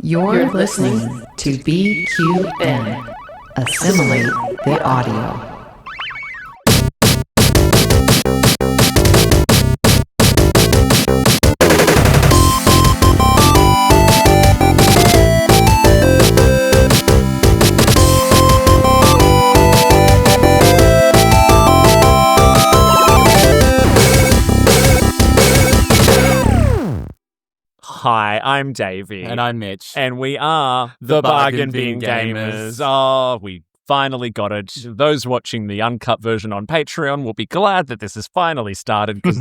You're listening to BQN. Assimilate the audio. Hi, I'm Davey. And I'm Mitch. And we are the Bargain Bin Gamers. Oh, we finally got it. Those watching the uncut version on Patreon will be glad that this has finally started because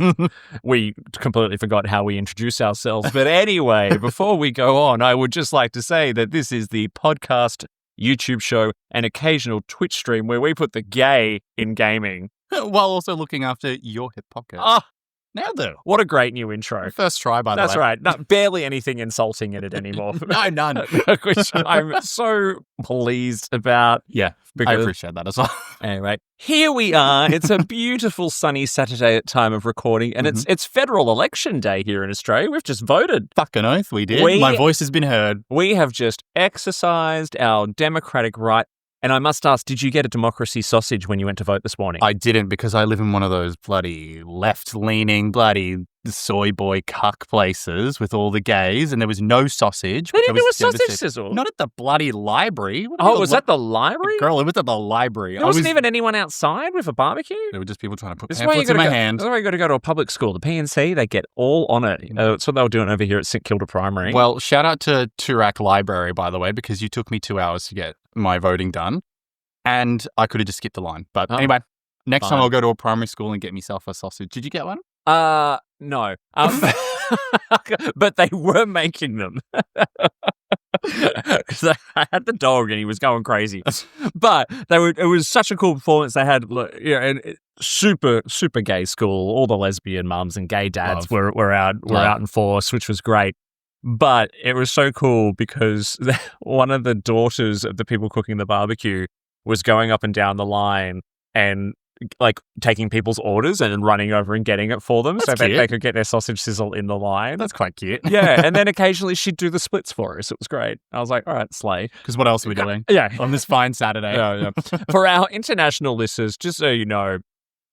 we completely forgot how we introduce ourselves. But anyway, before we go on, I would just like to say that this is the podcast, YouTube show, and occasional Twitch stream where we put the gay in gaming. While also looking after your hip pocket. Oh, now though. What a great new intro. First try, by the way. That's right. Barely anything insulting in it anymore. No, none. Which I'm so pleased about. Yeah, I appreciate that as well. Anyway, here we are. It's a beautiful sunny Saturday at time of recording, and it's federal election day here in Australia. We've just voted. Fucking oath, we did. My voice has been heard. We have just exercised our democratic right. And I must ask, did you get a democracy sausage when you went to vote this morning? I didn't, because I live in one of those bloody left-leaning, bloody soy boy cuck places with all the gays, and there was no sausage. They didn't do a sausage sizzle? Not at the bloody library. Was that the library? Girl, it was at the library. There wasn't even anyone outside with a barbecue? There were just people trying to put this pamphlets in my hand. That's why you got to go to a public school. The PNC, they get all on it. That's what they were doing over here at St Kilda Primary. Well, shout out to Toorak Library, by the way, because you took me 2 hours to get my voting done. And I could have just skipped the line. But anyway, next time I'll go to a primary school and get myself a sausage. Did you get one? No. But they were making them. I had the dog and he was going crazy. But it was such a cool performance. They had, super, super gay school. All the lesbian mums and gay dads were out in force, which was great. But it was so cool because one of the daughters of the people cooking the barbecue was going up and down the line and taking people's orders and running over and getting it for them. That's so cute. They could get their sausage sizzle in the line. That's quite cute. Yeah. And then occasionally she'd do the splits for us. It was great. I was like, all right, slay. Because what else are we doing? Yeah. On this fine Saturday. Yeah. For our international listeners, just so you know,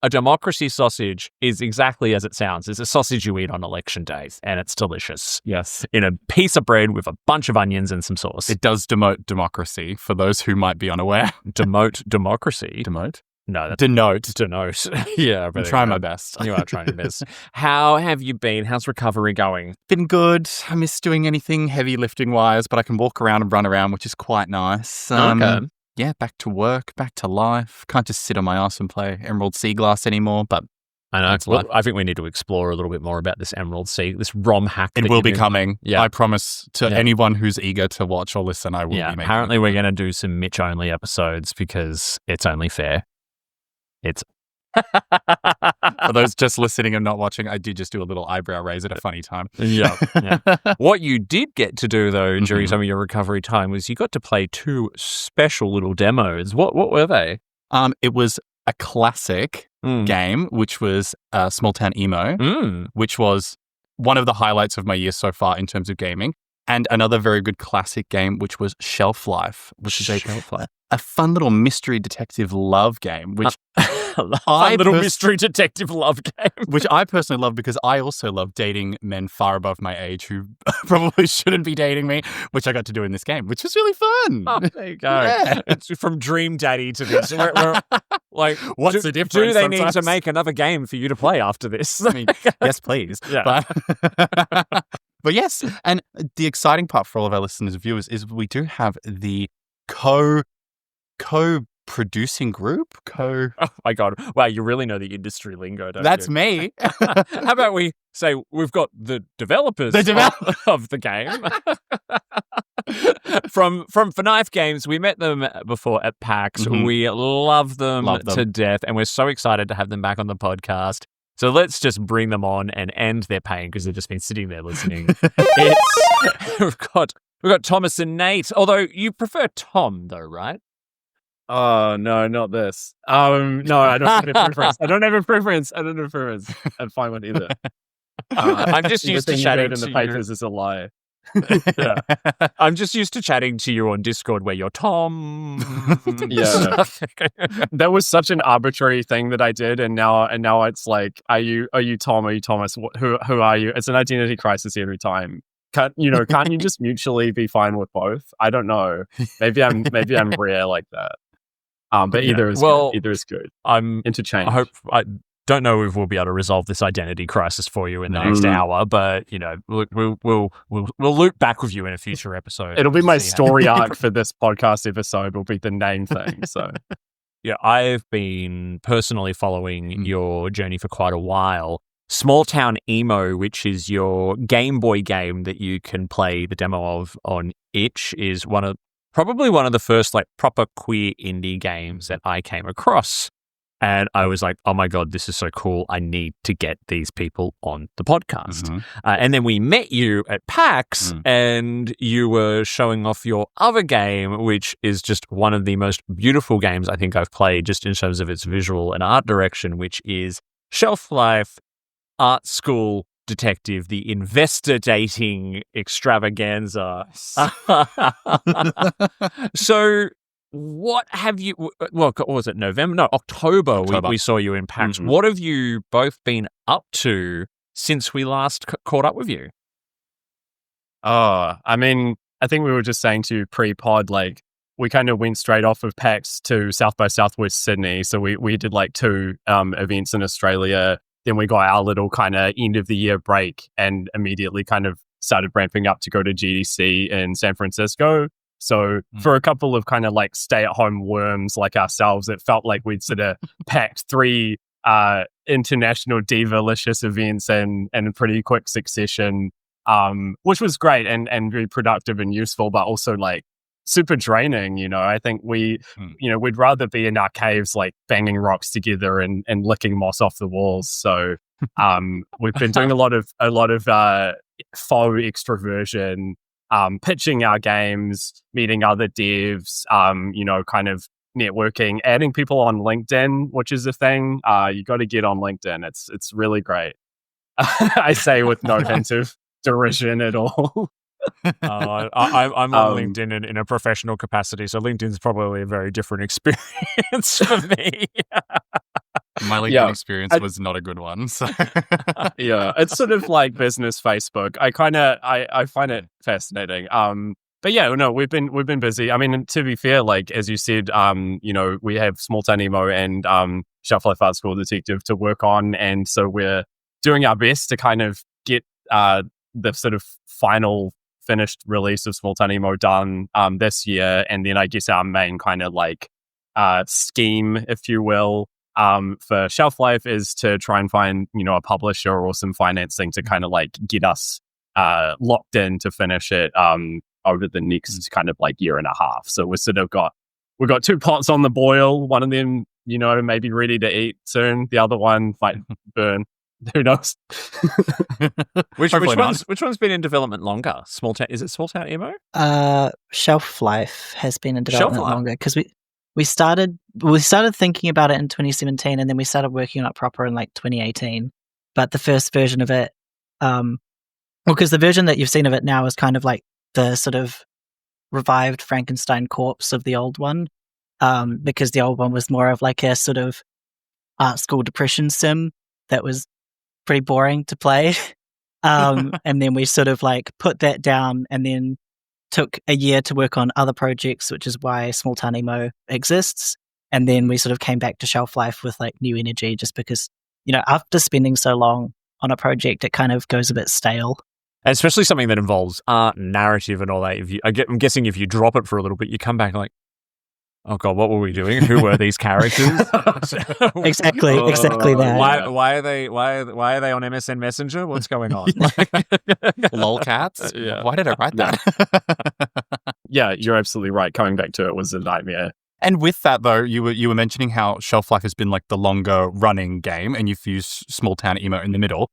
a democracy sausage is exactly as it sounds. It's a sausage you eat on election days, and it's delicious. Yes. In a piece of bread with a bunch of onions and some sauce. It does demote democracy, for those who might be unaware. Demote democracy? Demote? No. That's Denote. Denote. Yeah. I'm trying my best. You are trying your best. How have you been? How's recovery going? Been good. I miss doing anything heavy lifting-wise, but I can walk around and run around, which is quite nice. Okay. Yeah, back to work, back to life. Can't just sit on my ass and play Emerald Sea Glass anymore, but I know. Well, I think we need to explore a little bit more about this Emerald Sea, this ROM hack. It will be coming. Yeah. I promise to anyone who's eager to watch or listen, I will be making it. Apparently we're going to do some Mitch-only episodes because it's only fair. It's... For those just listening and not watching, I did just do a little eyebrow raise at a funny time. Yeah. What you did get to do, though, during some of your recovery time was you got to play 2 special little demos. What were they? It was a classic game, which was Small Town Emo, which was one of the highlights of my year so far in terms of gaming. And another very good classic game, which was Shelflife, which is a fun little mystery detective love game, which mystery detective love game. Which I personally love because I also love dating men far above my age who probably shouldn't be dating me, which I got to do in this game, which was really fun. Oh, there you go. Yeah. It's from Dream Daddy to this. What's the difference? Do they need to make another game for you to play after this? I mean, yes, please. Yeah. But yes, and the exciting part for all of our listeners and viewers is we do have the co-producing group. Oh my God. Wow, you really know the industry lingo, don't That's you? me. How about we say we've got the developers of the game. From Knife Games, we met them before at PAX. We love them to death, and we're so excited to have them back on the podcast. So let's just bring them on and end their pain because they've just been sitting there listening. We've got Thomas and Nate. Although you prefer Tom, though, right? Oh no, not this. No, I don't have a preference. I don't have a preference. I'd find one either. I'm just used to chatting in the papers is a lie. Yeah. I'm just used to chatting to you on Discord where you're Tom. Yeah. That was such an arbitrary thing that I did, and now it's like, are you Tom? Are you Thomas? Who are you? It's an identity crisis every time. Can't you just mutually be fine with both? I don't know. Maybe I'm rare like that. But either is good. Either is good. I'm interchange. I don't know if we'll be able to resolve this identity crisis for you in the next hour, but we'll loop back with you in a future episode. It'll be my story arc for this podcast episode. Will be the name thing. So yeah, I've been personally following your journey for quite a while. Small Town Emo, which is your Game Boy game that you can play the demo of on itch, is probably one of the first like proper queer indie games that I came across. And I was like, oh my God, this is so cool. I need to get these people on the podcast. And then we met you at PAX and you were showing off your other game, which is just one of the most beautiful games I think I've played just in terms of its visual and art direction, which is Shelflife Art School Detective, the investor dating extravaganza. So what have you, what was it, October. We saw you in PAX. What have you both been up to since we last caught up with you? Oh, I mean, I think we were just saying to pre-pod, like, we kind of went straight off of PAX to South by Southwest Sydney. So we did like 2 events in Australia. Then we got our little kind of end of the year break and immediately kind of started ramping up to go to GDC in San Francisco. So for a couple of kind of like stay-at-home worms like ourselves, it felt like we'd sort of packed 3 international diva-licious events in pretty quick succession, which was great and very productive and useful, but also like super draining. I think we'd rather be in our caves like banging rocks together and licking moss off the walls. So we've been doing a lot of faux extroversion, pitching our games, meeting other devs, kind of networking, adding people on LinkedIn, which is a thing. You got to get on LinkedIn. It's really great. I say with no hint of derision at all. I'm on LinkedIn in a professional capacity, so LinkedIn's probably a very different experience for me. My LinkedIn experience was not a good one. So yeah, it's sort of like business Facebook. I find it fascinating. But yeah, no, we've been busy. I mean, to be fair, like as you said, we have Small Town Emo and Shelflife Art School Detective to work on, and so we're doing our best to kind of get the sort of final finished release of Small Town Emo done this year, and then I guess our main kind of like scheme, if you will, for Shelflife is to try and find a publisher or some financing to kind of like get us locked in to finish it over the next kind of like year and a half. So we've got 2 pots on the boil. One of them, may be ready to eat soon. The other one might burn. Who knows? Which one's been in development longer? Is it Small Town Emo? Shelflife has been in development longer because we started thinking about it in 2017 and then we started working on it proper in like 2018. But the first version of it, because the version that you've seen of it now is kind of like the sort of revived Frankenstein corpse of the old one, because the old one was more of like a sort of art school depression sim that was pretty boring to play. And then we sort of like put that down and then took a year to work on other projects, which is why Small Town Emo exists. And then we sort of came back to Shelflife with like new energy, just because, after spending so long on a project, it kind of goes a bit stale. And especially something that involves art and narrative and all that. I'm guessing if you drop it for a little bit, you come back like, oh God, what were we doing? Who were these characters? Exactly that. Why are they on MSN Messenger? What's going on? Lolcats? Yeah. Why did I write that? Yeah, you're absolutely right. Coming back to it was a nightmare. And with that though, you were mentioning how Shelflife has been like the longer running game, and you've used Small Town Emo in the middle.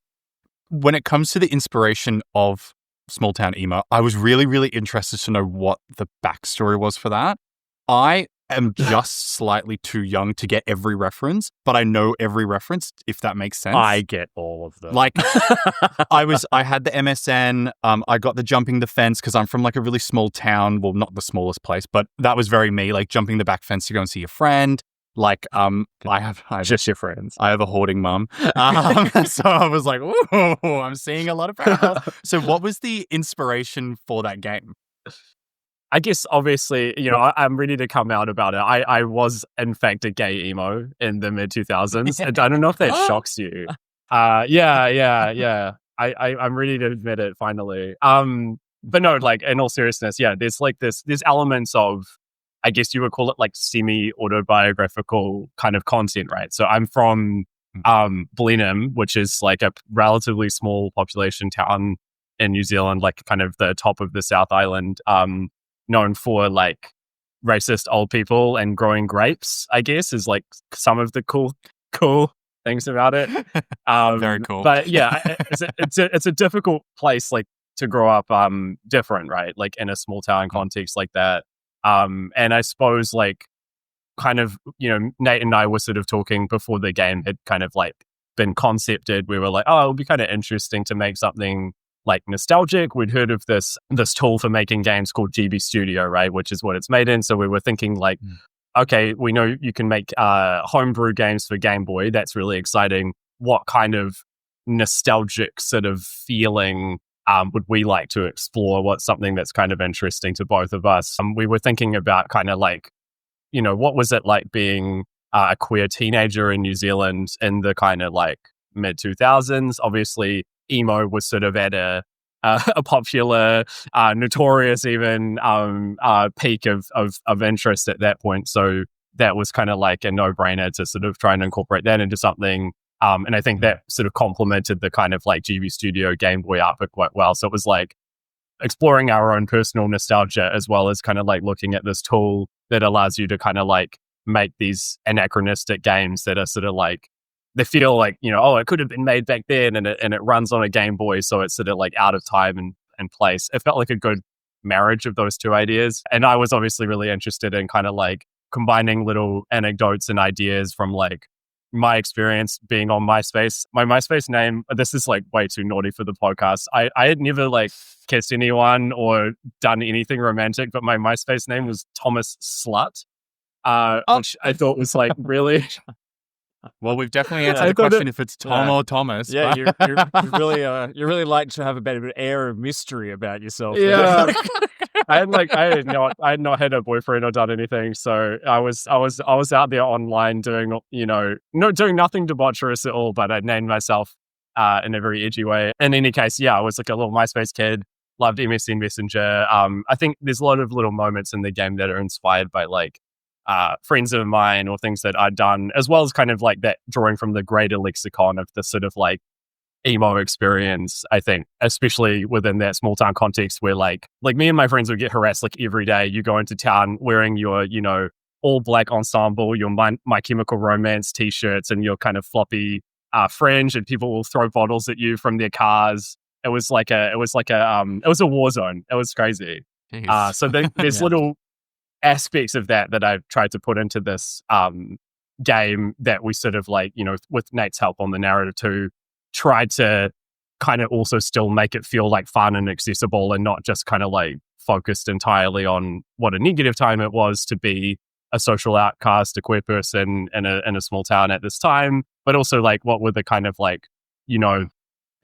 When it comes to the inspiration of Small Town Emo, I was really, really interested to know what the backstory was for that. I am just slightly too young to get every reference, but I know every reference, if that makes sense. I get all of them. Like, I had the MSN, I got the jumping the fence because I'm from like a really small town. Well, not the smallest place, but that was very me, like jumping the back fence to go and see your friend. Like, I have just your friends. I have a hoarding mum. So I was like, ooh, I'm seeing a lot of parallels. So what was the inspiration for that game? I guess, obviously, I'm ready to come out about it. I was, in fact, a gay emo in the mid-2000s. And I don't know if that shocks you. Yeah. I'm ready to admit it, finally. But no, like, in all seriousness, yeah, there's elements of, I guess you would call it, like, semi-autobiographical kind of content, right? So I'm from Blenheim, which is, like, a relatively small population town in New Zealand, like, kind of the top of the South Island, known for like racist old people and growing grapes, I guess, is like some of the cool things about it. Very cool. But yeah, it's a difficult place like to grow up different, right? Like in a small town context like that. And I suppose like kind of, Nate and I were sort of talking before the game had kind of like been concepted. We were like, oh, it would be kind of interesting to make something like nostalgic. We'd heard of this tool for making games called GB Studio, right? Which is what it's made in. So we were thinking like, okay, we know you can make homebrew games for Game Boy. That's really exciting. What kind of nostalgic sort of feeling would we like to explore? What's something that's kind of interesting to both of us? We were thinking about kind of like, what was it like being a queer teenager in New Zealand in the kind of like mid-2000s? Obviously, emo was sort of at a popular, notorious even peak of interest at that point. So that was kind of like a no-brainer to sort of try and incorporate that into something. And I think that sort of complemented the kind of like GB Studio Game Boy output quite well. So it was like exploring our own personal nostalgia as well as kind of like looking at this tool that allows you to kind of like make these anachronistic games that are sort of like, they feel like, it could have been made back then and it runs on a Game Boy. So it's sort of like out of time and place. It felt like a good marriage of those two ideas. And I was obviously really interested in kind of like combining little anecdotes and ideas from like my experience being on MySpace. My MySpace name, this is like way too naughty for the podcast. I had never like kissed anyone or done anything romantic, but my MySpace name was Thomas Slut, which I thought was like really... Well, we've definitely answered the question if it's Tom or Thomas. Yeah, you really like to have a bit of an air of mystery about yourself. Yeah, I had not had a boyfriend or done anything, so I was out there online doing doing nothing debaucherous at all. But I named myself in a very edgy way. In any case, yeah, I was like a little MySpace kid. Loved MSN Messenger. I think there's a lot of little moments in the game that are inspired by like friends of mine or things that I'd done, as well as kind of like that drawing from the greater lexicon of the sort of like emo experience, I think, especially within that small town context where like me and my friends would get harassed like every day. You go into town wearing your, all black ensemble, your My Chemical Romance t-shirts and your kind of floppy fringe, and people will throw bottles at you from their cars. It was a war zone. It was crazy. So there's little aspects of that I've tried to put into this game that we sort of like, with Nate's help on the narrative too, tried to kind of also still make it feel like fun and accessible and not just kind of like focused entirely on what a negative time it was to be a social outcast, a queer person in a small town at this time, but also like what were the kind of like,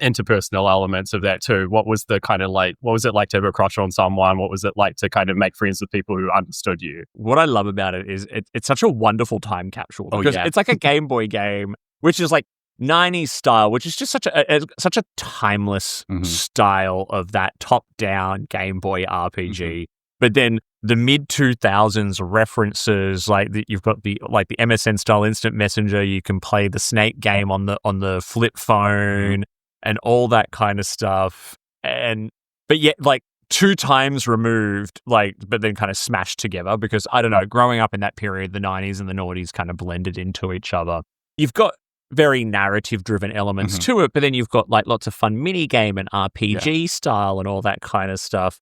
interpersonal elements of that too. What was it like to have a crush on someone? What was it like to kind of make friends with people who understood you? What I love about it is it's such a wonderful time capsule because it's like a Game Boy game, which is like 90s style, which is just such a timeless style of that top-down Game Boy RPG. But then the mid-2000s references, like you've got the MSN style instant messenger. You can play the Snake game on the flip phone. And all that kind of stuff. But yet, like, 2 times removed, like, but then kind of smashed together because, I don't know, growing up in that period, the 90s and the noughties kind of blended into each other. You've got very narrative-driven elements to it, but then you've got, like, lots of fun mini-game and RPG style and all that kind of stuff.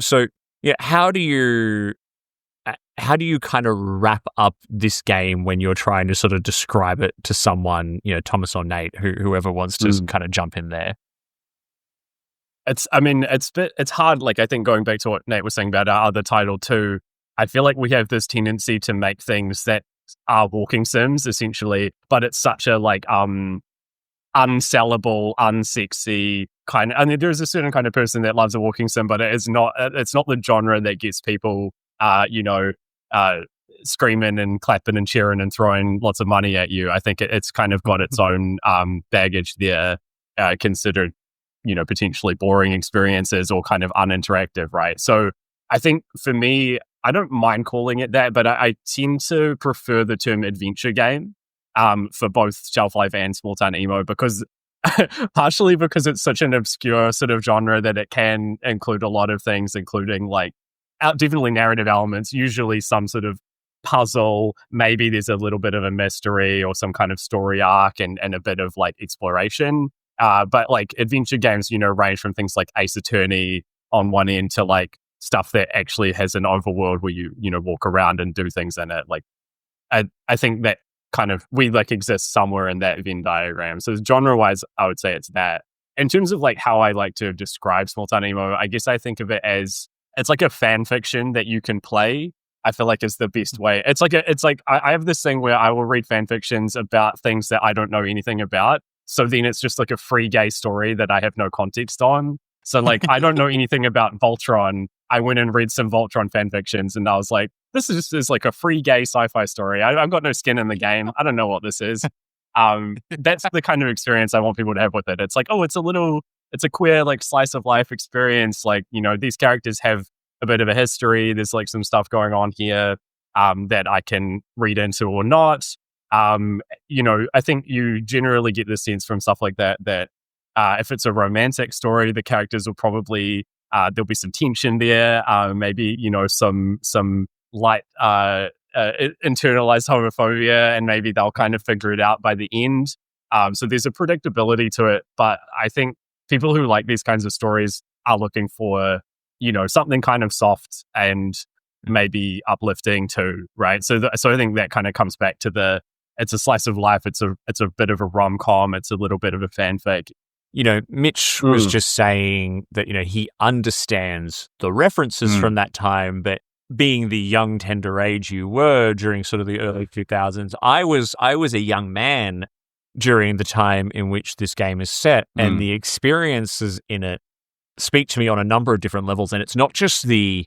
So, yeah, how do you how do you kind of wrap up this game when you're trying to sort of describe it to someone, Thomas or Nate, whoever wants to kind of jump in there? It's hard. Like, I think going back to what Nate was saying about our other title too, I feel like we have this tendency to make things that are walking sims essentially, but it's such a like unsellable, unsexy kind of. I mean, there's a certain kind of person that loves a walking sim, but it's not the genre that gets people, screaming and clapping and cheering and throwing lots of money at you. I think it's kind of got its own baggage there, considered, potentially boring experiences or kind of uninteractive, right? So I think for me, I don't mind calling it that, but I tend to prefer the term adventure game for both Shelflife and Small Town Emo, because partially because it's such an obscure sort of genre that it can include a lot of things, including like definitely narrative elements, usually some sort of puzzle, maybe there's a little bit of a mystery or some kind of story arc and a bit of like exploration. But like adventure games, range from things like Ace Attorney on one end to like stuff that actually has an overworld where you walk around and do things in it. Like I think that kind of we like exist somewhere in that Venn diagram. So genre wise, I would say it's that. In terms of like how I like to describe Small Town Emo, I guess I think of it as it's like a fan fiction that you can play. I feel like is the best way. It's like I have this thing where I will read fan fictions about things that I don't know anything about. So then it's just like a free gay story that I have no context on. So like I don't know anything about Voltron. I went and read some Voltron fan fictions and I was like, this is like a free gay sci-fi story. I've got no skin in the game. I don't know what this is. That's the kind of experience I want people to have with it. It's like, oh, it's a queer like slice of life experience. Like, these characters have a bit of a history. There's like some stuff going on here that I can read into or not. I think you generally get the sense from stuff like that if it's a romantic story, the characters will probably there'll be some tension there. Maybe some light internalized homophobia, and maybe they'll kind of figure it out by the end. So there's a predictability to it, but I think people who like these kinds of stories are looking for something kind of soft and maybe uplifting too, right? So I think that kind of comes back to it's a slice of life. It's a bit of a rom-com. It's a little bit of a fanfic. Mitch was just saying that, he understands the references from that time, but being the young, tender age you were during sort of the early 2000s, I was a young man during the time in which this game is set, and the experiences in it speak to me on a number of different levels. And it's not just the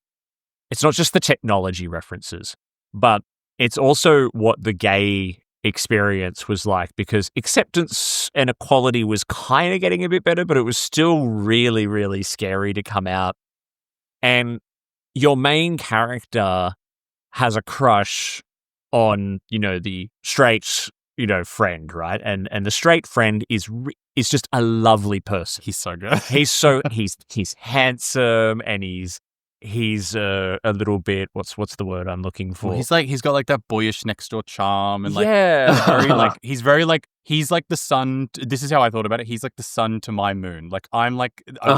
technology references, but it's also what the gay experience was like, because acceptance and equality was kind of getting a bit better, but it was still really, really scary to come out. And your main character has a crush on, the straight, friend, right? And the straight friend is just a lovely person. He's so good. he's handsome, and he's a little bit, what's the word I'm looking for? Well, he's got like that boyish next door charm, and like he's like the sun. This is how I thought about it. He's like the sun to my moon. Like I was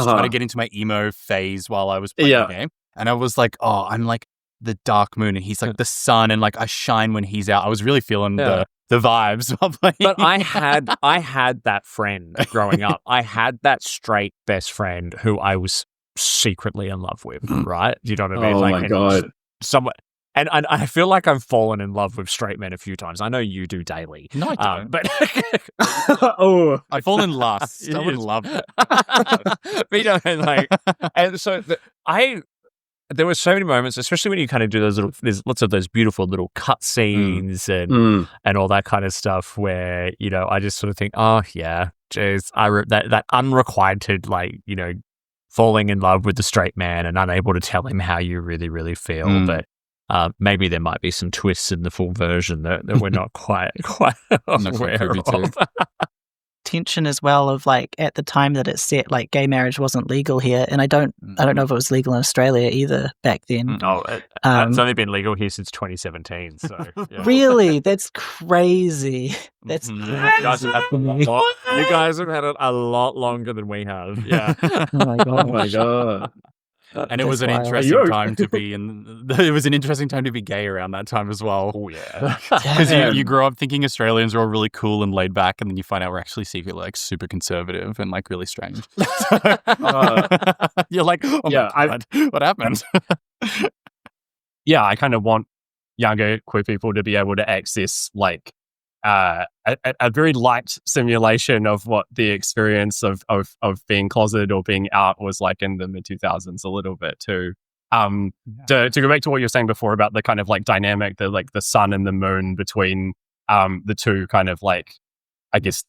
trying to get into my emo phase while I was playing the game, and I was like, oh, I'm like the dark moon, and he's like the sun, and like I shine when he's out. I was really feeling the vibes while playing. But I had that friend growing up. I had that straight best friend who I was secretly in love with, right? Do you know what I mean? Oh my God. And I feel like I've fallen in love with straight men a few times. I know you do daily. No, I don't. But I fall in lust. I would love it. But, and so there were so many moments, especially when you kind of do there's lots of those beautiful little cut scenes and all that kind of stuff where, I just sort of think, oh yeah, geez, that unrequited, falling in love with the straight man and unable to tell him how you really, really feel. But maybe there might be some twists in the full version that we're not quite aware of. Tension as well of like at the time that it's set, like gay marriage wasn't legal here, and I don't know if it was legal in Australia either back then. Oh, it's only been legal here since 2017. So yeah. Really, that's crazy. That's you guys have had it a lot longer than we have. Yeah. Oh my god. Oh my God. And it was an interesting time to be it was an interesting time to be gay around that time as well. Oh, yeah. Because you grow up thinking Australians are all really cool and laid back, and then you find out we're actually secretly like super conservative and like really strange. You're like, oh my God, what happened? Yeah, I kind of want younger queer people to be able to access like a very light simulation of what the experience of being closeted or being out was like in the mid 2000s a little bit too. To go back to what you were saying before about the kind of like dynamic, the like the sun and the moon between the two kind of like, I guess,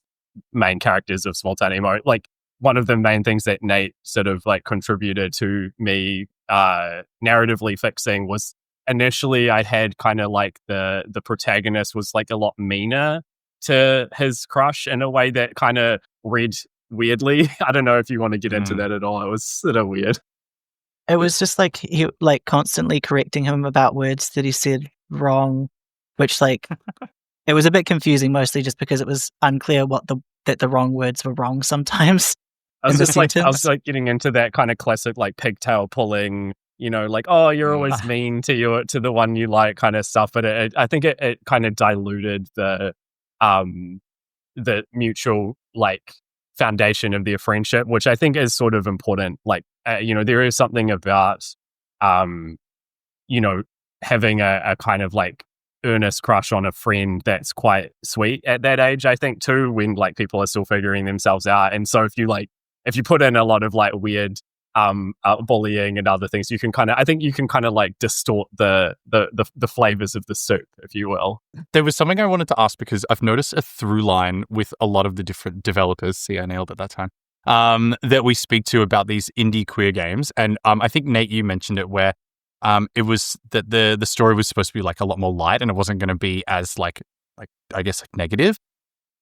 main characters of Small Town Emo. Like one of the main things that Nate sort of like contributed to me narratively fixing was initially I had kind of like the protagonist was like a lot meaner to his crush in a way that kind of read weirdly. I don't know if you want to get into that at all. It was sort of weird. It was just like he like constantly correcting him about words that he said wrong, which like it was a bit confusing, mostly just because it was unclear that the wrong words were wrong sometimes. I was like getting into that kind of classic like pigtail pulling, you know, like, oh, you're always mean to the one you like kind of stuff. But I think it kind of diluted the mutual like foundation of their friendship, which I think is sort of important. Like, you know, there is something about, you know, having a kind of like earnest crush on a friend that's quite sweet at that age, I think too, when like people are still figuring themselves out. And so if you put in a lot of like weird bullying and other things, you can kind of like distort the flavors of the soup, if you will. There was something I wanted to ask because I've noticed a through line with a lot of the different developers. See, I nailed it that time. That we speak to about these indie queer games, and I think Nate, you mentioned it where it was that the story was supposed to be like a lot more light, and it wasn't going to be as like I guess like negative.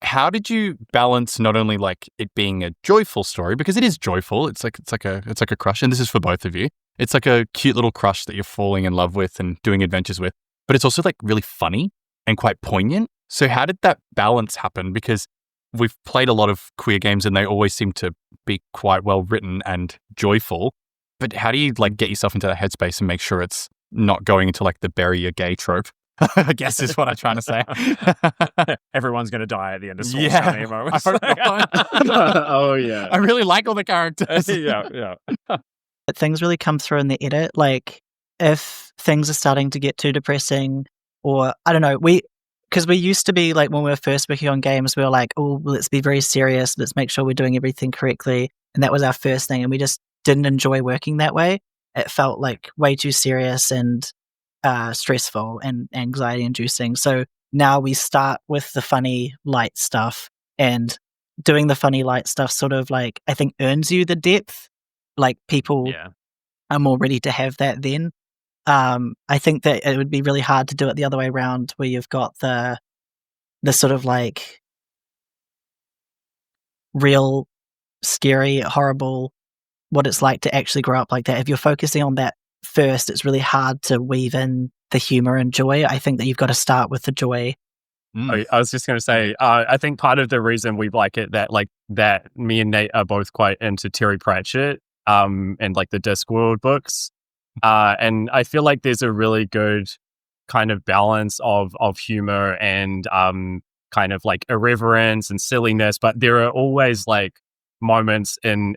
How did you balance not only like it being a joyful story, because it is joyful, it's like a crush, and this is for both of you. It's like a cute little crush that you're falling in love with and doing adventures with, but it's also like really funny and quite poignant. So how did that balance happen? Because we've played a lot of queer games and they always seem to be quite well written and joyful. But how do you like get yourself into that headspace and make sure it's not going into like the bury your gay trope? I guess is what I'm trying to say. Everyone's going to die at the end of Small Town Emo. I hope not. Oh, yeah. I really like all the characters. Yeah. Things really come through in the edit. Like, if things are starting to get too depressing, or I don't know, because we used to be like, when we were first working on games, we were like, oh, let's be very serious. Let's make sure we're doing everything correctly. And that was our first thing. And we just didn't enjoy working that way. It felt like way too serious and stressful and anxiety inducing. So now we start with the funny light stuff, and doing the funny light stuff sort of like, I think, earns you the depth. Like people are more ready to have that then. I think that it would be really hard to do it the other way around, where you've got the sort of like real scary, horrible, what it's like to actually grow up like that. If you're focusing on that first, it's really hard to weave in the humor and joy. I think that you've got to start with the joy. I was just going to say, I think part of the reason we like it that me and Nate are both quite into Terry Pratchett and like the Discworld books. And I feel like there's a really good kind of balance of humor and kind of like irreverence and silliness, but there are always like moments in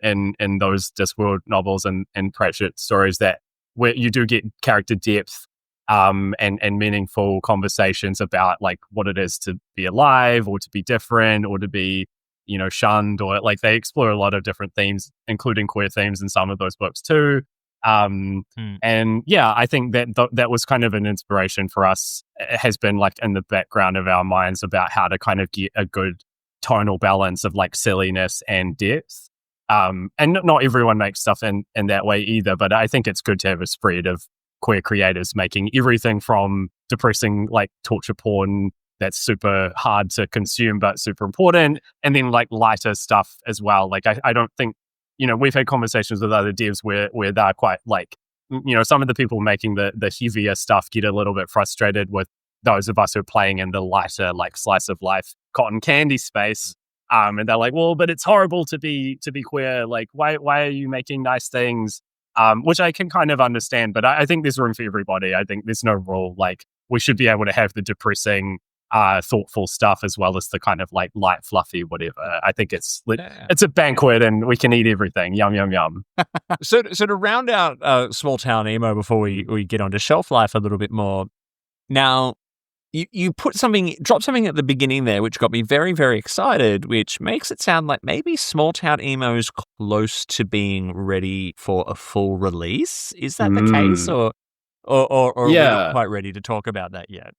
those Discworld novels and Pratchett stories that where you do get character depth and meaningful conversations about like what it is to be alive or to be different or to be, you know, shunned, or like they explore a lot of different themes, including queer themes in some of those books too. And yeah, I think that was kind of an inspiration for us. It has been like in the background of our minds about how to kind of get a good tonal balance of like silliness and depth. And not everyone makes stuff in that way either, but I think it's good to have a spread of queer creators making everything from depressing like torture porn that's super hard to consume but super important, and then like lighter stuff as well. Like I don't think, you know, we've had conversations with other devs where they're quite like, you know, some of the people making the heavier stuff get a little bit frustrated with those of us who are playing in the lighter like slice of life cotton candy space. And they're like, well, but it's horrible to be queer. Like, why are you making nice things? which I can kind of understand. But I think there's room for everybody. I think there's no rule. Like, we should be able to have the depressing, thoughtful stuff as well as the kind of like light, fluffy, whatever. I think it's a banquet and we can eat everything. Yum, yum, yum. So to round out Small Town Emo before we get onto Shelflife a little bit more, now you dropped something at the beginning there which got me very, very excited, which makes it sound like maybe Small Town Emo is close to being ready for a full release. Is that the case, or are we not quite ready to talk about that yet?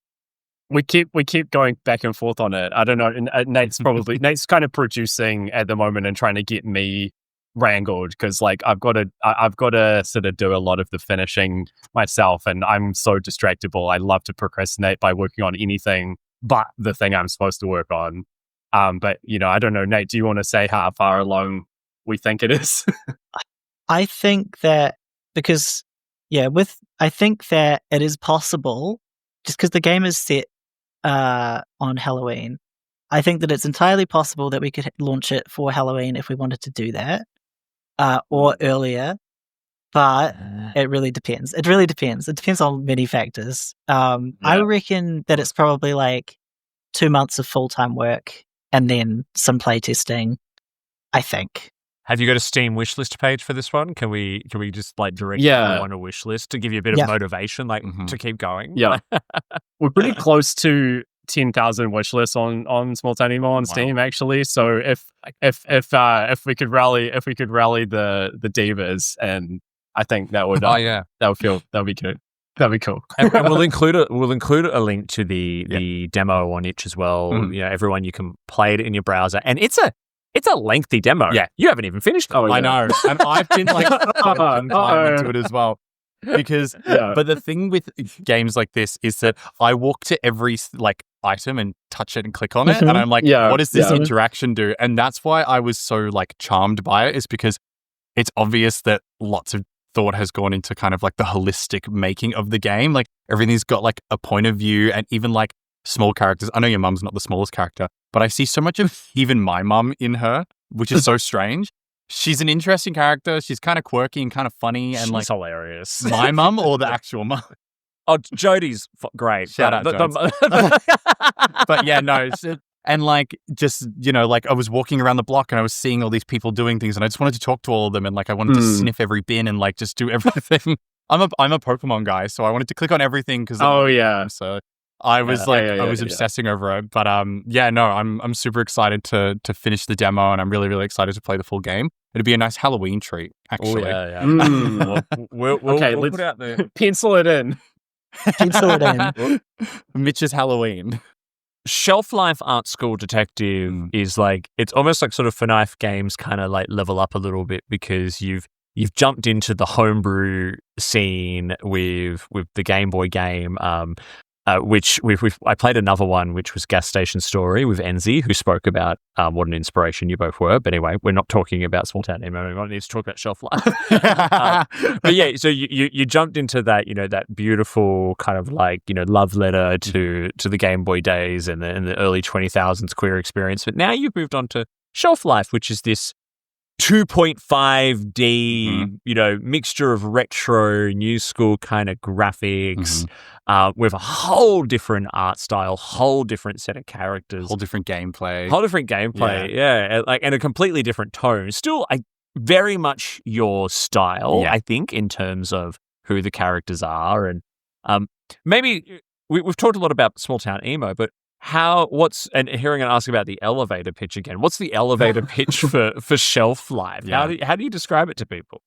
We keep going back and forth on it. I don't know. Nate's kind of producing at the moment and trying to get me wrangled because like I've got to sort of do a lot of the finishing myself, and I'm so distractible. I love to procrastinate by working on anything but the thing I'm supposed to work on. But I don't know, Nate. Do you want to say how far along we think it is? I think that I think that it is possible, just because the game is set on Halloween. I think that it's entirely possible that we could launch it for Halloween if we wanted to do that, or earlier. But it really depends. It really depends. It depends on many factors. I reckon that it's probably like 2 months of full-time work and then some playtesting, I think. Have you got a Steam wishlist page for this one? Can we just like direct everyone a wishlist to give you a bit of motivation, like to keep going? Yeah, we're pretty close to 10,000 wishlists on Small Town Emo on Steam actually. So if we could rally the divas, and I think that would that would be good. That'd be cool. and we'll include a link to the demo on itch as well. Everyone, you can play it in your browser, and it's a lengthy demo. Yeah. You haven't even finished it. I know. And I've been like time into it as well. Because, but the thing with games like this is that I walk to every like item and touch it and click on it. And I'm like, what does this interaction do? And that's why I was so like charmed by it, is because it's obvious that lots of thought has gone into kind of like the holistic making of the game. Like everything's got like a point of view, and even like small characters. I know your mum's not the smallest character, but I see so much of even my mum in her, which is so strange. She's an interesting character. She's kind of quirky and kind of funny, and like hilarious. My mum or the actual mum? Oh, Jodie's great. Shout out, But yeah, no. And like, just, like I was walking around the block and I was seeing all these people doing things, and I just wanted to talk to all of them, and like I wanted to sniff every bin and like just do everything. I'm a Pokemon guy, so I wanted to click on everything because so I was I was obsessing over it. But I'm super excited to finish the demo, and I'm really, really excited to play the full game. It'd be a nice Halloween treat, actually. We'll put out the pencil it in. Mitch's Halloween. Shelflife Art School Detective is like, it's almost like sort of for knife games kind of like level up a little bit, because you've jumped into the homebrew scene with the GAYme Boy game, which I played another one, which was Gas Station Story with Enzi, who spoke about what an inspiration you both were. But anyway, we're not talking about Small Town Emo. We need to talk about Shelflife. But yeah, so you jumped into that, that beautiful kind of like, love letter to the GAYme Boy days and the early 2000s queer experience. But now you've moved on to Shelflife, which is this 2.5D, mixture of retro, new school kind of graphics, with a whole different art style, whole different set of characters, whole different gameplay, and a completely different tone. Still, very much your style, I think, in terms of who the characters are, and maybe we've talked a lot about Small Town Emo, but and here I'm going to ask about the elevator pitch again. What's the elevator pitch for Shelflife? How do you describe it to people?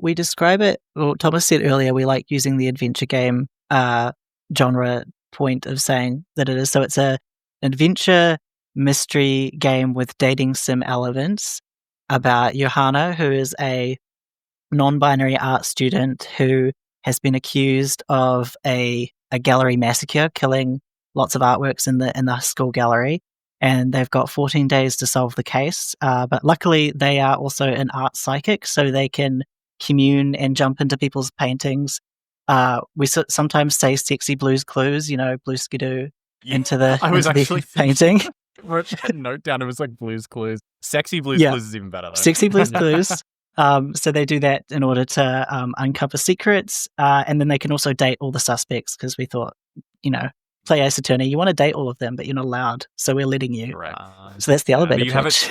We describe it, well, Thomas said earlier, we like using the adventure game genre point of saying that it is. So it's an adventure mystery game with dating sim elements about Johanna, who is a non-binary art student who has been accused of a gallery massacre, killing lots of artworks in the school gallery, and they've got 14 days to solve the case. But luckily, they are also an art psychic, so they can commune and jump into people's paintings. We sometimes say sexy blues clues, blue skidoo into the painting. I wrote that note down. It was like Blues Clues. Sexy Blues Clues is even better, though. Sexy Blues Clues. So they do that in order to uncover secrets, and then they can also date all the suspects because we thought, play Ace Attorney, you want to date all of them, but you're not allowed, so we're letting you. Correct. So that's the elevator pitch.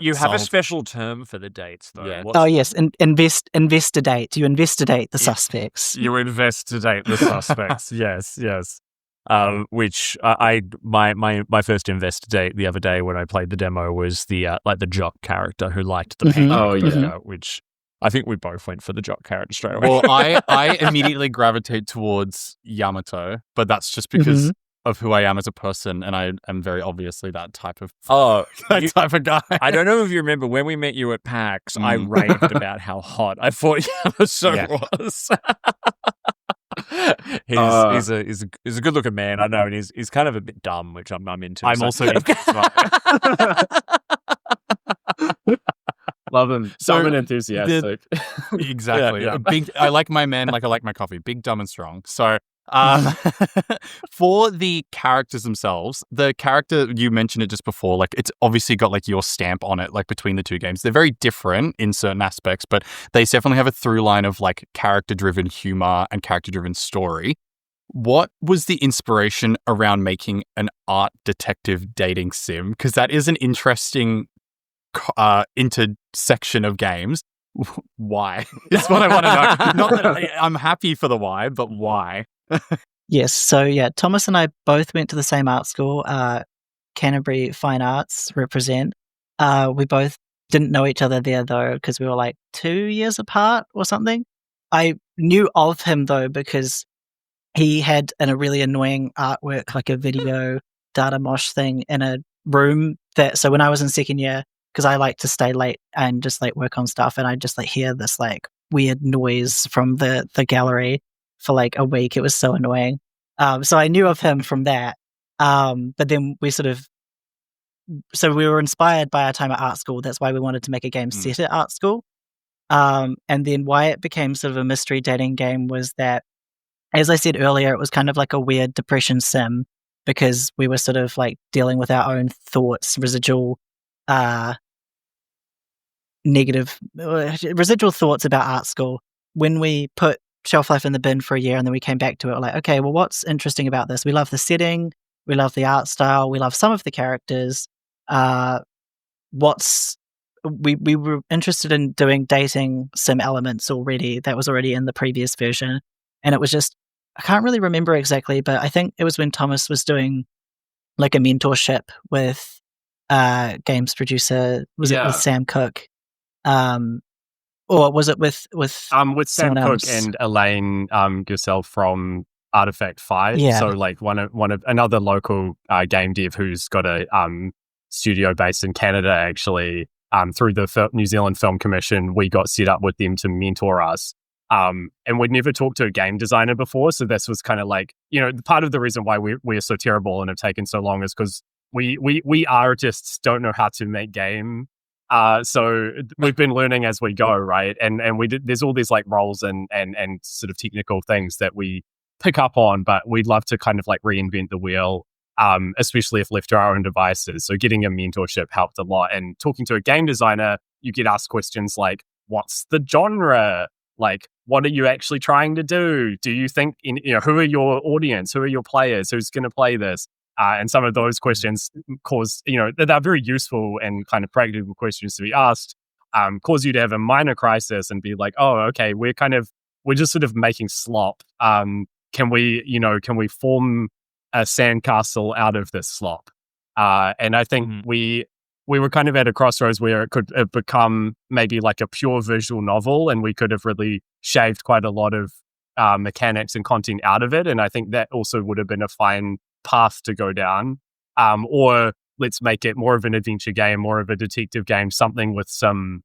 You have a special term for the dates, though. Yeah. Yes, investigate. You investigate the suspects. You investigate the suspects. Yes. Which my first investigate the other day when I played the demo was the the jock character who liked the paint. Which I think we both went for the jock character straight away. Well, I immediately gravitate towards Yamato, but that's just because of who I am as a person, and I am very obviously that type of type of guy. I don't know if you remember when we met you at PAX. I raved about how hot I thought Yamato was. He's a good looking man, I know, and he's kind of a bit dumb, which I'm into. I'm also into as well. Love him. Dumb and enthusiastic. Exactly. Yeah. I like my men like I like my coffee. Big, dumb, and strong. So for the characters themselves, the character, you mentioned it just before, like it's obviously got like your stamp on it, like between the two games. They're very different in certain aspects, but they definitely have a through line of like character-driven humor and character-driven story. What was the inspiration around making an art detective dating sim? Because that is an interesting intersection of games. Why? That's what I want to know. Not that I'm happy for the why, but why? Yes. So Thomas and I both went to the same art school, Canterbury Fine Arts represent. We both didn't know each other there though, because we were like 2 years apart or something. I knew of him though because he had a really annoying artwork, like a video data mosh thing in a room so when I was in second year, because I like to stay late and just like work on stuff, and I just like hear this like weird noise from the gallery for like a week. It was so annoying. So I knew of him from that. But then we we were inspired by our time at art school. That's why we wanted to make a game set at art school. And then why it became sort of a mystery dating game was that, as I said earlier, it was kind of like a weird depression sim because we were sort of like dealing with our own thoughts, residual thoughts about art school. When we put Shelflife in the bin for a year and then we came back to it, we're like, okay, well, what's interesting about this? We love the setting, we love the art style, we love some of the characters. We were interested in doing dating sim elements already. That was already in the previous version. And it was just, I can't really remember exactly, but I think it was when Thomas was doing like a mentorship with games producer, was it with Sam Cook? Or was it with Sam Cook and Elaine Gissell from Artifact 5? Yeah. So like one of another local game dev who's got a studio based in Canada actually. Through the New Zealand Film Commission, we got set up with them to mentor us. And we'd never talked to a game designer before, so this was kind of like, part of the reason why we're so terrible and have taken so long is because we artists don't know how to make game. So we've been learning as we go, right? And there's all these like roles and sort of technical things that we pick up on, but we'd love to kind of like reinvent the wheel, especially if left to our own devices. So getting a mentorship helped a lot. And talking to a game designer, you get asked questions like, what's the genre? Like, what are you actually trying to do? Do you think, who are your audience? Who are your players? Who's going to play this? And some of those questions cause, they're very useful and kind of practical questions to be asked, cause you to have a minor crisis and be like, oh, okay, we're just sort of making slop. Can we form a sandcastle out of this slop? And I think we were kind of at a crossroads where it could have become maybe like a pure visual novel, and we could have really shaved quite a lot of mechanics and content out of it. And I think that also would have been a fine path to go down. Or let's make it more of an adventure game, more of a detective game, something with some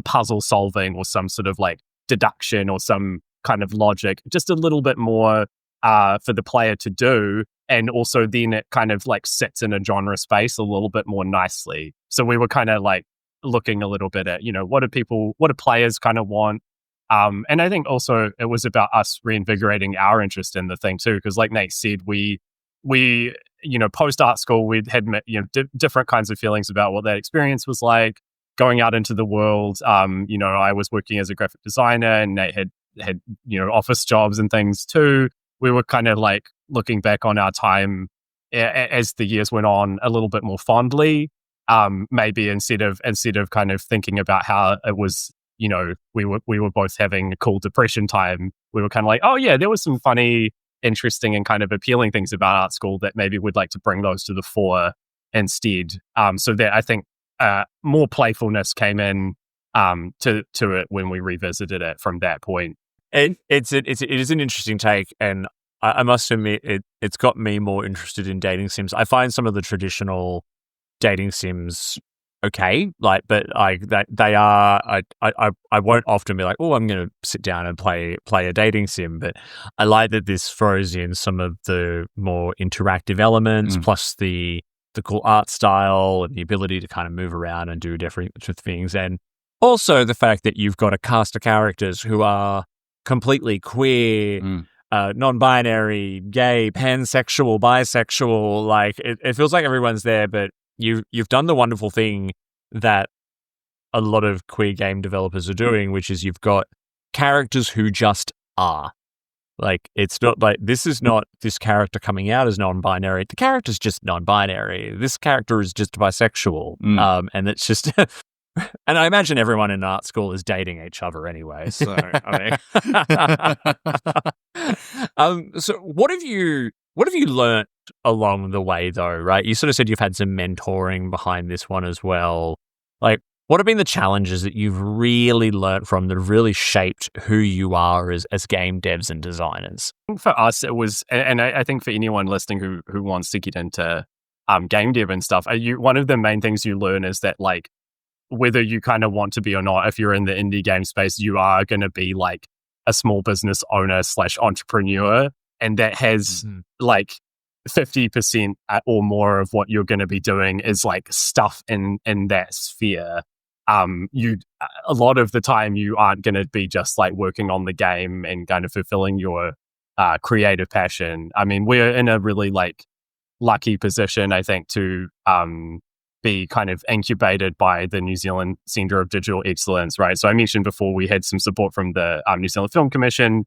puzzle solving or some sort of like deduction or some kind of logic, just a little bit more for the player to do. And also then it kind of like sits in a genre space a little bit more nicely. So we were kind of like looking a little bit at, what do players kind of want? And I think also it was about us reinvigorating our interest in the thing too. Because like Nate said, we post art school, we'd had different kinds of feelings about what that experience was like. going out into the world. I was working as a graphic designer, and Nate had office jobs and things too. We were kind of like looking back on our time as the years went on a little bit more fondly. Maybe instead of kind of thinking about how it was, we were both having a cool depression time. We were kind of like, oh yeah, there was some funny, interesting, and kind of appealing things about art school that maybe we'd like to bring those to the fore instead. So that I think more playfulness came in to it when we revisited it from that point. It is an interesting take, and I must admit it's got me more interested in dating sims. I find some of the traditional dating sims okay, but they are. I won't often be like, oh, I'm going to sit down and play a dating sim, but I like that this throws in some of the more interactive elements, plus the cool art style and the ability to kind of move around and do different things, and also the fact that you've got a cast of characters who are completely queer, non-binary, gay, pansexual, bisexual. Like it feels like everyone's there, but you've done the wonderful thing that a lot of queer game developers are doing, which is you've got characters who just are. Like, it's not like, this is not this character coming out as non-binary. The character's just non-binary. This character is just bisexual. And it's just... And I imagine everyone in art school is dating each other anyway. So, so what have you learnt along the way, though? Right, you sort of said you've had some mentoring behind this one as well. Like, what have been the challenges that you've really learnt from that have really shaped who you are as game devs and designers? For us, it was, and I think for anyone listening who wants to get into game dev and stuff, one of the main things you learn is that, like, whether you kind of want to be or not, if you're in the indie game space, you are going to be like a small business owner / entrepreneur. And that has like 50% or more of what you're going to be doing is like stuff in that sphere. A lot of the time you aren't going to be just like working on the game and kind of fulfilling your creative passion. I mean, we're in a really like lucky position, I think, to be kind of incubated by the New Zealand Centre of Digital Excellence, right? So I mentioned before we had some support from the New Zealand Film Commission.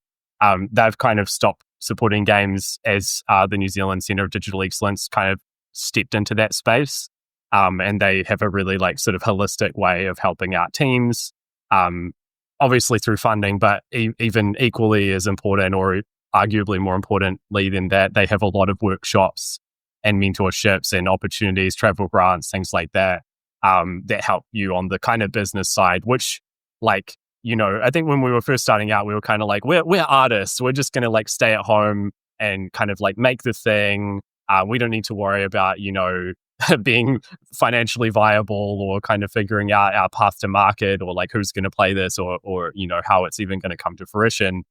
They've kind of stopped supporting games as the New Zealand Centre of Digital Excellence kind of stepped into that space. And they have a really like sort of holistic way of helping out teams, obviously through funding, but even equally as important, or arguably more importantly than that, they have a lot of workshops and mentorships and opportunities, travel grants, things like that, that help you on the kind of business side, which, like, I think when we were first starting out, we were kind of like, we're artists. We're just going to like stay at home and kind of like make the thing. We don't need to worry about, being financially viable or kind of figuring out our path to market or like who's going to play this or how it's even going to come to fruition.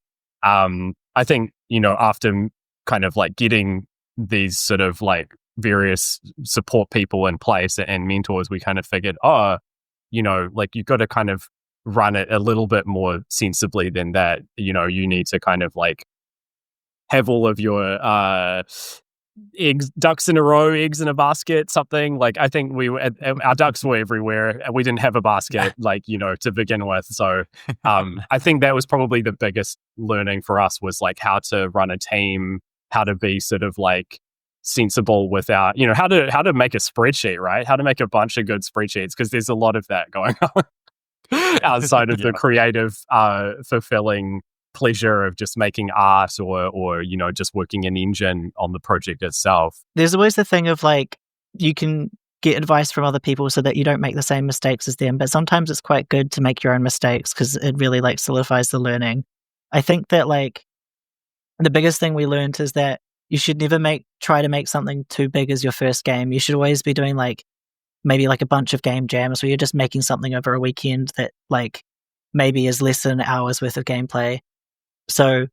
I think, after kind of like getting these sort of like various support people in place and mentors, we kind of figured, like you've got to kind of run it a little bit more sensibly than that. You need to kind of like have all of your ducks in a row, eggs in a basket, something. Like, I think our ducks were everywhere and we didn't have a basket, to begin with. So I think that was probably the biggest learning for us, was like how to run a team, how to be sort of like sensible without, how to make a spreadsheet, right? How to make a bunch of good spreadsheets, because there's a lot of that going on outside of the creative, fulfilling pleasure of just making art or just working an engine on the project itself. There's always the thing of like, you can get advice from other people so that you don't make the same mistakes as them, but sometimes it's quite good to make your own mistakes because it really like solidifies the learning. I think that like the biggest thing we learned is that you should never try to make something too big as your first game. You should always be doing like maybe like a bunch of game jams where you're just making something over a weekend that like maybe is less than an hour's worth of gameplay. So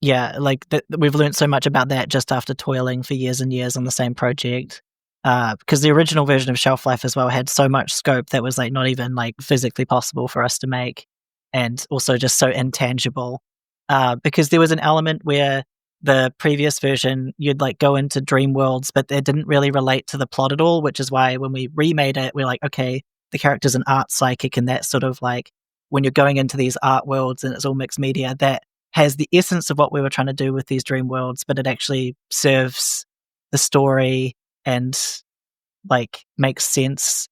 yeah, like we've learned so much about that just after toiling for years and years on the same project. Because the original version of Shelflife as well had so much scope that was like not even like physically possible for us to make, and also just so intangible. Because there was an element where the previous version, you'd like go into dream worlds, but they didn't really relate to the plot at all, which is why when we remade it, we're like, okay, the character's an art psychic, and that sort of like when you're going into these art worlds and it's all mixed media, that has the essence of what we were trying to do with these dream worlds, but it actually serves the story and like makes sense.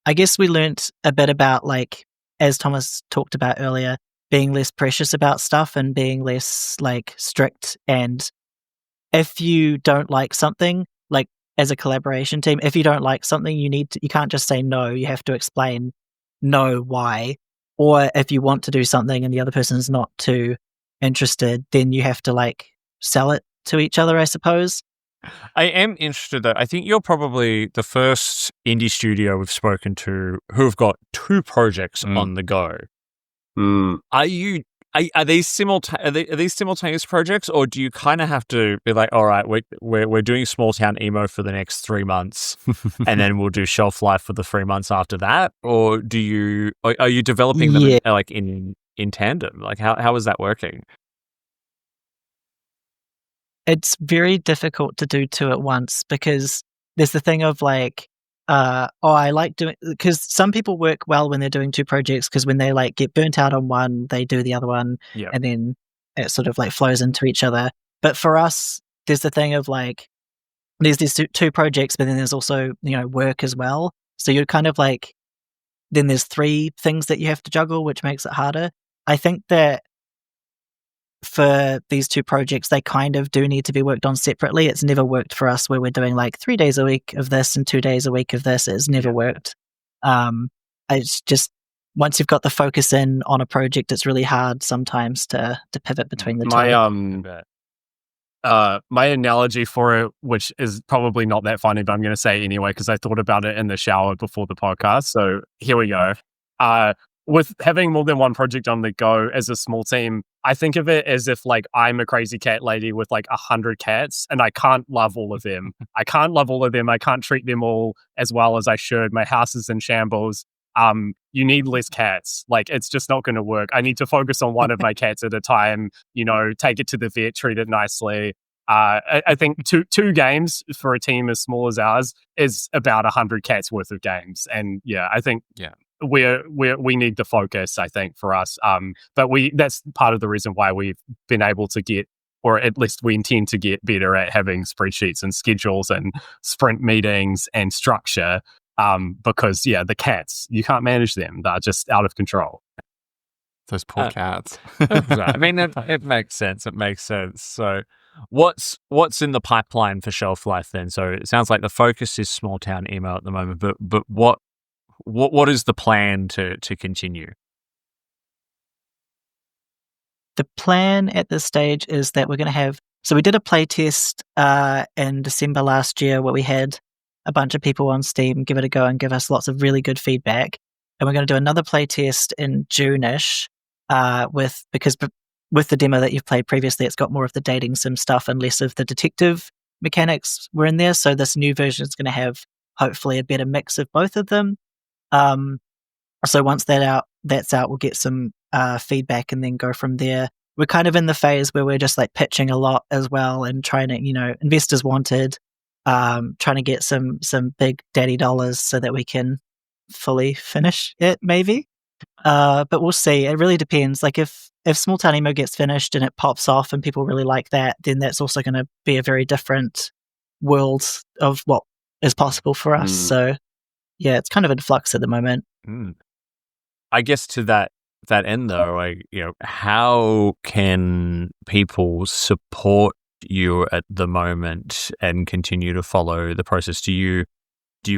I guess we learnt a bit about, like, as Thomas talked about earlier, being less precious about stuff and being less like strict. And if you don't like something, like as a collaboration team, if you don't like something, you can't just say no. You have to explain no why. Or if you want to do something and the other person is not too interested, then you have to like sell it to each other, I suppose. I am interested though. I think you're probably the first indie studio we've spoken to who have got 2 projects on the go. Are these simultaneous projects, or do you kind of have to be like, all right, we're doing Small Town Emo for the next 3 months, and then we'll do Shelflife for the 3 months after that, or are you developing them like in tandem? Like how is that working? It's very difficult to do 2 at once because there's the thing of like, I like doing, because some people work well when they're doing 2 projects, because when they like get burnt out on one, they do the other one, and then it sort of like flows into each other. But for us, there's the thing of like, there's these 2 projects, but then there's also, work as well. So you're kind of like, then there's 3 things that you have to juggle, which makes it harder. I think that for these 2 projects, they kind of do need to be worked on separately. It's never worked for us where we're doing like 3 days a week of this and 2 days a week of this. It's never worked. It's just, once you've got the focus in on a project, it's really hard sometimes to pivot between the 2. My analogy for it, which is probably not that funny, but I'm going to say it anyway because I thought about it in the shower before the podcast. So here we go. With having more than one project on the go as a small team, I think of it as if like I'm a crazy cat lady with like 100 cats and I can't love all of them. I can't treat them all as well as I should. My house is in shambles. You need less cats. Like, it's just not going to work. I need to focus on one of my cats at a time, take it to the vet, treat it nicely. I think two games for a team as small as ours is about 100 cats worth of games. And I think we need the focus, I think, for us. But that's part of the reason why we've been able to get, or at least we intend to get better at having spreadsheets and schedules and sprint meetings and structure. Because the cats, you can't manage them. They're just out of control. Those poor cats. I mean, it makes sense. It makes sense. So what's in the pipeline for Shelflife then? So it sounds like the focus is Small Town Emo at the moment, but what is the plan to continue? The plan at this stage is that we're going to have, so we did a play test in December last year where we had a bunch of people on Steam give it a go and give us lots of really good feedback. And we're going to do another play test in June-ish because with the demo that you've played previously, it's got more of the dating sim stuff and less of the detective mechanics were in there. So this new version is going to have hopefully a better mix of both of them. So once that's out, we'll get some feedback and then go from there. We're kind of in the phase where we're just like pitching a lot as well and trying to, investors wanted, trying to get some big daddy dollars so that we can fully finish it maybe. But we'll see. It really depends. Like if Small Town Emo gets finished and it pops off and people really like that, then that's also going to be a very different world of what is possible for us. So it's kind of in flux at the moment. I guess to that end though, how can people support you at the moment and continue to follow the process? Do you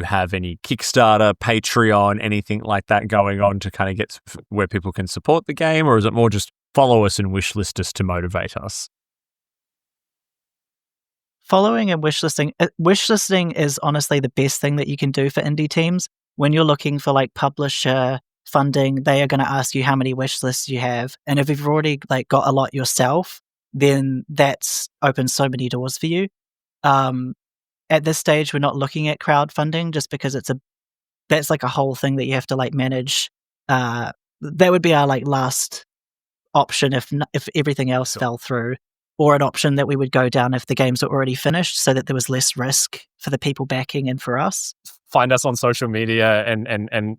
have any Kickstarter, Patreon, anything like that going on to kind of get where people can support the game, or is it more just follow us and wishlist us to motivate us? Following and wishlisting is honestly the best thing that you can do for indie teams. When you're looking for like publisher funding, they are going to ask you how many wish lists you have, and if you've already like got a lot yourself, then that's opened so many doors for you. At this stage, we're not looking at crowdfunding just because that's like a whole thing that you have to like manage. That would be our like last option if everything else fell through. or an option that we would go down if the games were already finished, so that there was less risk for the people backing and for us. Find us on social media and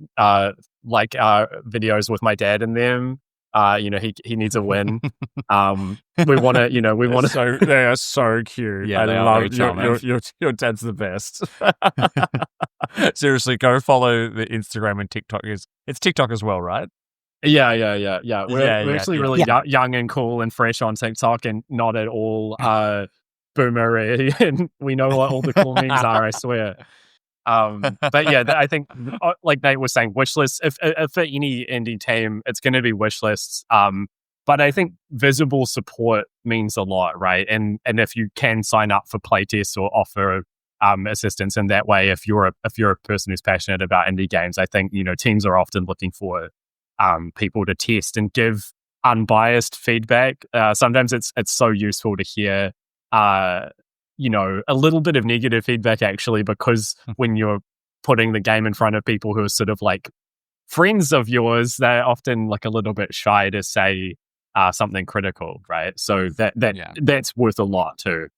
like our videos with my dad in them. He needs a win. We want to. So they are so cute. Yeah, I they are love very charming. your dad's the best. Seriously, go follow the Instagram and TikTok. It's TikTok as well, right? Yeah. We're actually really young and cool and fresh on TikTok, and not at all boomery. And we know what all the cool memes are, I swear. But yeah, I think like Nate was saying, wish lists. If for any indie team, it's going to be wish lists. But I think visible support means a lot, right? And if you can sign up for playtests or offer assistance in that way, if you're a person who's passionate about indie games, I think teams are often looking for people to test and give unbiased feedback. Sometimes it's so useful to hear a little bit of negative feedback, actually, because when you're putting the game in front of people who are sort of like friends of yours, they're often like a little bit shy to say something critical, right? So that's worth a lot too.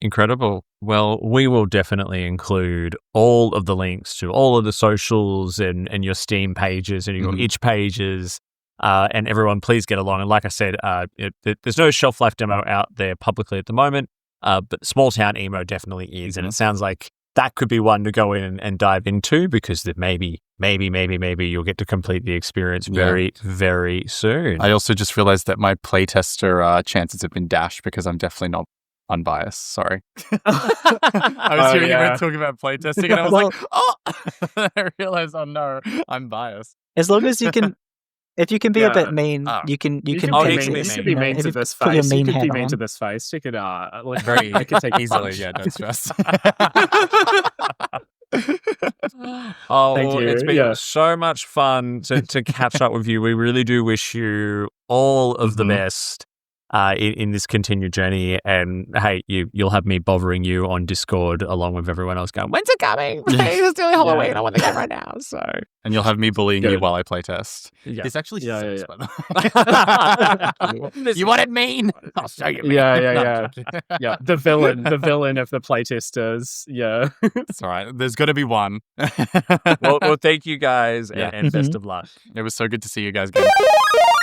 Incredible. Well, we will definitely include all of the links to all of the socials and your Steam pages and your itch pages. And everyone, please get along. And like I said, there's no Shelflife demo out there publicly at the moment, but Small Town Emo definitely is. And it sounds like that could be one to go in and dive into, because that maybe you'll get to complete the experience very, very soon. I also just realized that my playtester chances have been dashed because I'm definitely not unbiased. Sorry. I was hearing you were talking about playtesting, and I was like, oh, I realized, oh no, I'm biased. As long as you can, if you can be a bit mean, you can be mean to this face. You can be mean to this face. Check it out. Like, very I can take easily. Yeah, don't stress. Thank you. It's been so much fun to catch up with you. We really do wish you all of the best in this continued journey. And hey, you'll have me bothering you on Discord along with everyone else going, when's it coming? It's doing Halloween. I want the game right now. So, and you'll have me bullying you while I play test. Yeah. This actually sucks, by the way. You wanted mean? I'll show you mean. Yeah. The villain of the playtesters. Yeah. It's all right. There's got to be one. well, thank you guys and best of luck. It was so good to see you guys again.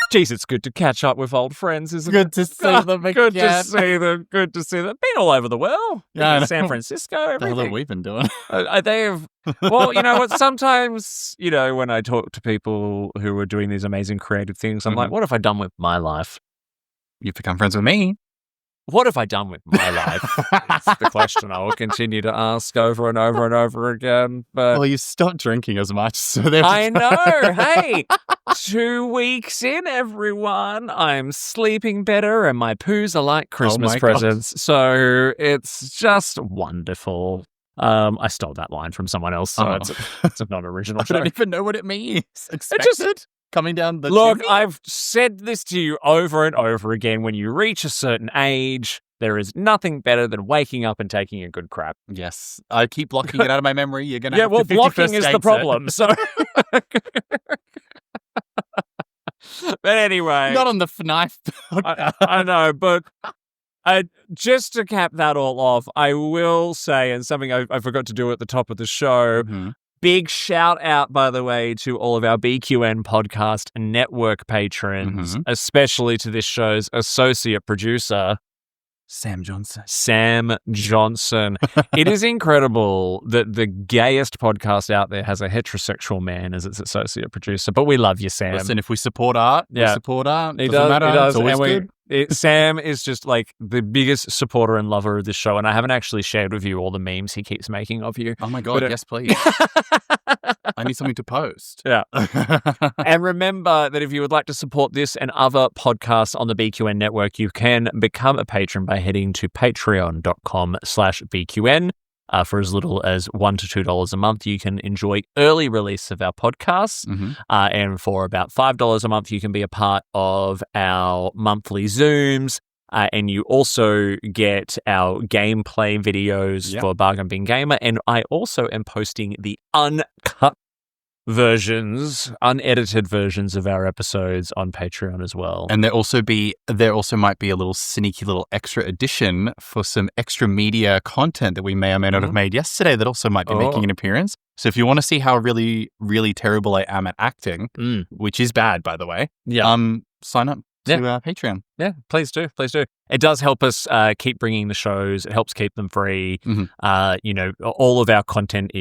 Jeez, it's good to catch up with old friends, isn't it? Good to see them again. Good to see them. Good to see them. Been all over the world. Yeah, San Francisco, everything. What the hell have we been doing? Well, you know what? Sometimes, when I talk to people who are doing these amazing creative things, I'm like, what have I done with my life? You've become friends with me. What have I done with my life? That's the question I will continue to ask over and over and over again. But well, you stopped drinking as much, so I know. Hey, 2 weeks in, everyone. I'm sleeping better, and my poos are like Christmas presents. God. So it's just wonderful. I stole that line from someone else, so it's not original. I don't even know what it means. Expected? Coming down the Look, chimney? I've said this to you over and over again. When you reach a certain age, there is nothing better than waking up and taking a good crap. Yes. I keep blocking it out of my memory. You're going to have to blocking is the problem. So, but anyway. Not on the FNAF. I know, but just to cap that all off, I will say, and something I forgot to do at the top of the show, big shout out, by the way, to all of our BQN podcast network patrons, especially to this show's associate producer, Sam Johnson. It is incredible that the gayest podcast out there has a heterosexual man as its associate producer, but we love you, Sam. Listen, if we support art, we support art. It doesn't matter. It does. It's always good. Sam is just like the biggest supporter and lover of this show, and I haven't actually shared with you all the memes he keeps making of you. Oh my God, yes, please. I need something to post. Yeah. And remember that if you would like to support this and other podcasts on the BQN network, you can become a patron by heading to patreon.com/BQN. For as little as $1 to $2 a month, you can enjoy early release of our podcasts. And for about $5 a month, you can be a part of our monthly Zooms. And you also get our gameplay videos for Bargain Bin Gamer. And I also am posting the uncut versions, unedited versions of our episodes on Patreon as well. And there also might be a little sneaky little extra edition for some extra media content that we may or may not have made yesterday that also might be making an appearance. So if you want to see how really, really terrible I am at acting, which is bad, by the way, sign up to Patreon. Yeah, please do. Please do. It does help us keep bringing the shows. It helps keep them free. All of our content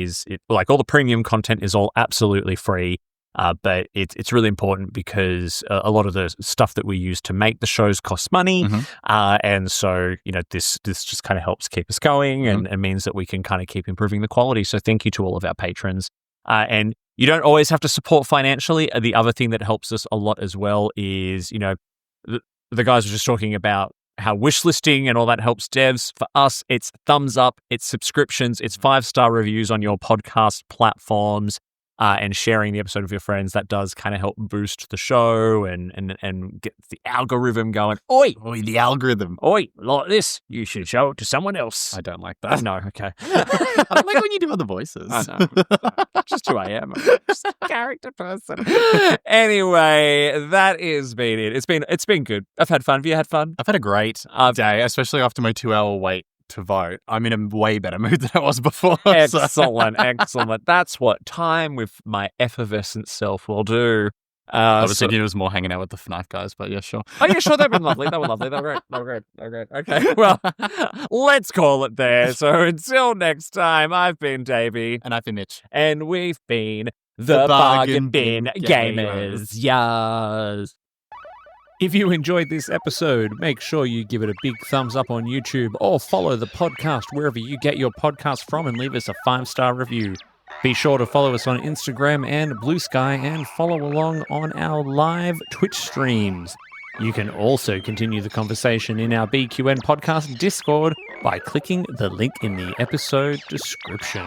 all the premium content is all absolutely free. But it's really important because a lot of the stuff that we use to make the shows costs money. And so, this just kind of helps keep us going and means that we can kind of keep improving the quality. So thank you to all of our patrons. And you don't always have to support financially. The other thing that helps us a lot as well is, the guys were just talking about how wish listing and all that helps devs. For us, it's thumbs up, it's subscriptions, it's 5-star reviews on your podcast platforms, and sharing the episode with your friends. That does kind of help boost the show and get the algorithm going. Oi, the algorithm. Oi, like this. You should show it to someone else. I don't like that. No, okay. I don't like when you do other voices. I know. Just who I am. I'm just a character person. Anyway, that has been it. It's been good. I've had fun. Have you had fun? I've had a great day, especially after my 2-hour wait to vote. I'm in a way better mood than I was before. Excellent. That's what time with my effervescent self will do. I was thinking it was more hanging out with the FNAF guys, but yeah, sure. Oh, yeah, sure. They've been lovely. They were lovely. They were great. Okay, well, let's call it there. So until next time, I've been Davey. And I've been Mitch. And we've been the Bargain Bin Gamers. Yes. If you enjoyed this episode, make sure you give it a big thumbs up on YouTube or follow the podcast wherever you get your podcast from and leave us a 5-star review. Be sure to follow us on Instagram and Blue Sky and follow along on our live Twitch streams. You can also continue the conversation in our BQN podcast Discord by clicking the link in the episode description.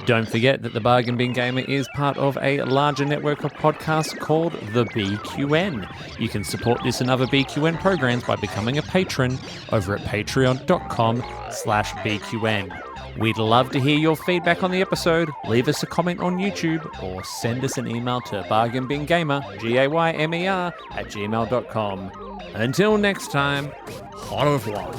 Don't forget that the Bargain Bin Gamer is part of a larger network of podcasts called the BQN. You can support this and other BQN programs by becoming a patron over at patreon.com/BQN. We'd love to hear your feedback on the episode. Leave us a comment on YouTube or send us an email to bargainbingamer, GAYMER, @gmail.com. Until next time, au revoir.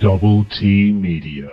Double T Media.